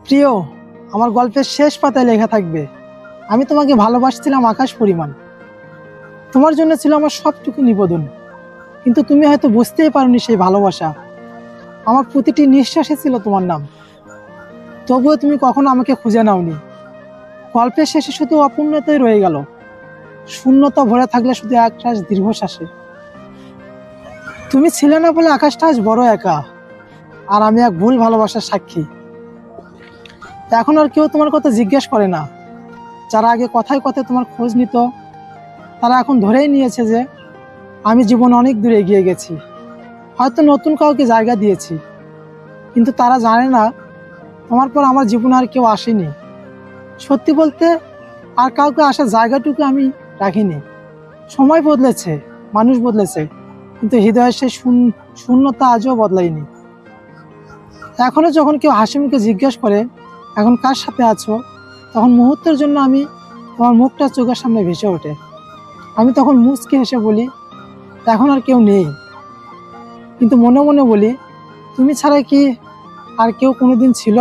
প্রিয়, আমার গল্পের শেষ পাতায় লেখা থাকবে, আমি তোমাকে ভালোবাসছিলাম আকাশ পরিমাণ। তোমার জন্য ছিল আমার সবটুকু নিবেদন, কিন্তু তুমি হয়তো বুঝতেই পারোনি সেই ভালোবাসা। আমার প্রতিটি নিঃশ্বাসে ছিল তোমার নাম, তবুও তুমি কখনো আমাকে খুঁজে নাওনি। গল্পের শেষে শুধু অপূর্ণতাই রয়ে গেল, শূন্যতা ভরে থাকলে শুধু একরাশ দীর্ঘশ্বাসে। তুমি ছিলে না বলে আকাশটা আজ বড় একা, আর আমি এক ভুল ভালোবাসার সাক্ষী। এখন আর কেউ তোমার কথা জিজ্ঞেস করে না। যারা আগে কথায় কথায় তোমার খোঁজ নিত, তারা এখন ধরেই নিয়েছে যে আমি জীবনে অনেক দূরে এগিয়ে গেছি, হয়তো নতুন কাউকে জায়গা দিয়েছি। কিন্তু তারা জানে না, তোমার পর আমার জীবনে আর কেউ আসেনি। সত্যি বলতে, আর কাউকে আসার জায়গাটুকু আমি রাখিনি। সময় বদলেছে, মানুষ বদলেছে, কিন্তু হৃদয়ের সেই শূন্যতা আজও বদলায়নি। এখনো যখন কেউ হাসি মুখে জিজ্ঞেস করে এখন কার সাথে আছো, তখন মুহূর্তের জন্য আমি তোমার মুখটা চোখের সামনে ভেসে ওঠে। আমি তখন মুচকি হেসে বলি, এখন আর কেউ নেই। কিন্তু মনে মনে বলি, তুমি ছাড়া কি আর কেউ কোনোদিন ছিল?